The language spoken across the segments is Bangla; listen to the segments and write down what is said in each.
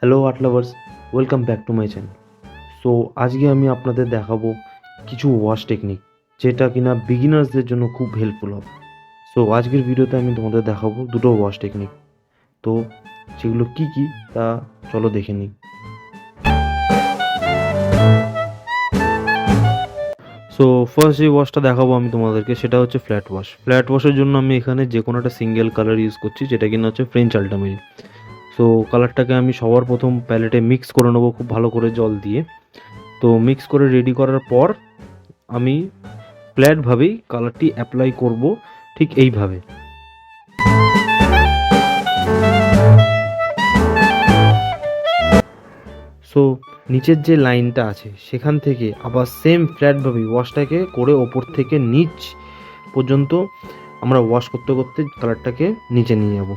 Hello art lovers, welcome back to my channel. So আজকে আমি আপনাদের দেখাবো কিছু ওয়াশ টেকনিক যেটা কিনা বিগিনার্সদের জন্য খুব হেল্পফুল হবে। সো আজকের ভিডিওতে আমি তোমাদের দেখাবো দুটো ওয়াশ টেকনিক। তো সেগুলো কি কি তা চলো দেখে নিই। সো ফার্স্ট যে ওয়াশটা দেখাবো আমি তোমাদেরকে সেটা হচ্ছে ফ্ল্যাট ওয়াশ। ফ্ল্যাট ওয়াশের জন্য আমি এখানে যে কোনো একটা সিঙ্গেল কালার ইউজ করছি, যেটা কিনা হচ্ছে ফ্রেঞ্চ আল্টামেরি। সো কালারটাকে আমি সবার প্রথম প্যালেটে মিক্স করে নেবো খুব ভালো করে জল দিয়ে। তো মিক্স করে রেডি করার পর আমি ফ্ল্যাটভাবেই কালারটি অ্যাপ্লাই করব, ঠিক এইভাবে। সো নিচের যে লাইনটা আছে সেখান থেকে আবার সেম ফ্ল্যাটভাবেই ওয়াশটাকে করে ওপর থেকে নিচ পর্যন্ত আমরা ওয়াশ করতে করতে কালারটাকে নিচে নিয়ে যাব।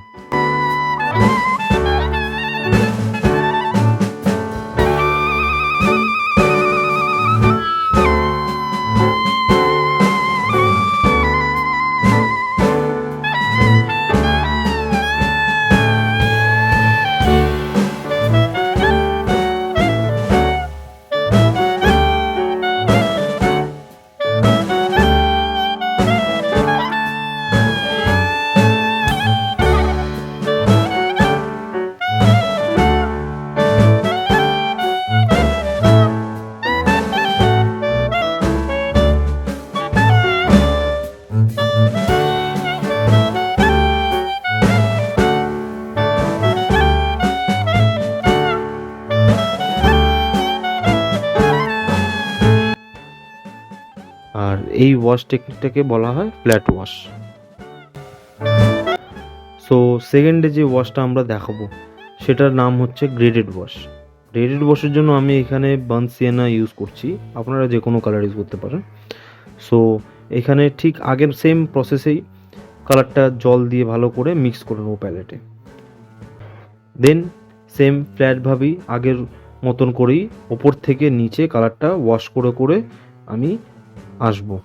আর এই ওয়াশ টেকনিকটাকে বলা হয় ফ্ল্যাট ওয়াশ। সো সেকেন্ডে যে ওয়াশটা আমরা দেখাবো সেটার নাম হচ্ছে গ্রেডেড ওয়াশ। গ্রেডেড ওয়াশের জন্য আমি এখানে বার্ন সিয়েনা ইউজ করছি, আপনারা যে কোনো কালার ইউজ করতে পারেন। সো এখানে ঠিক আগের সেম প্রসেসেই কালারটা জল দিয়ে ভালো করে মিক্স করে নেবো প্যালেটে। দেন সেম ফ্ল্যাটভাবেই আগের মতন করেই ওপর থেকে নিচে কালারটা ওয়াশ করে করে আমি আসবো।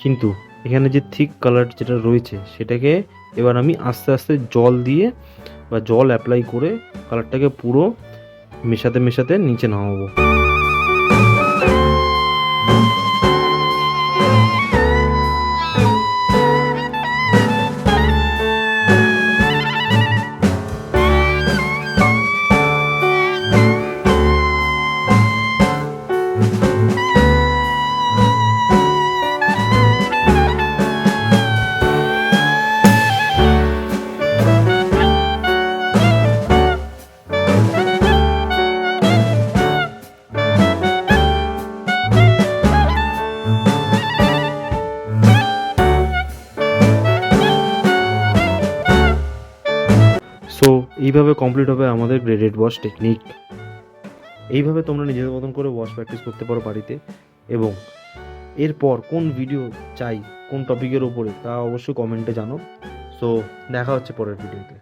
কিন্তু এখানে যে থিক কালার যেটা রয়েছে সেটাকে এবার আমি আস্তে আস্তে জল দিয়ে বা জল অ্যাপ্লাই করে কালারটাকে পুরো মেশাতে মেশাতে নিচে নামাবো। সো এইভাবে কমপ্লিট হবে আমাদের গ্রেডেড ওয়াশ টেকনিক। এইভাবে তোমরা নিজেদের মতন করে ওয়াশ প্র্যাকটিস করতে পারো বাড়িতে। এবং এরপর কোন ভিডিও চাই, কোন টপিকের ওপরে, তা অবশ্যই কমেন্টে জানো। সো দেখা হচ্ছে পরের ভিডিওতে।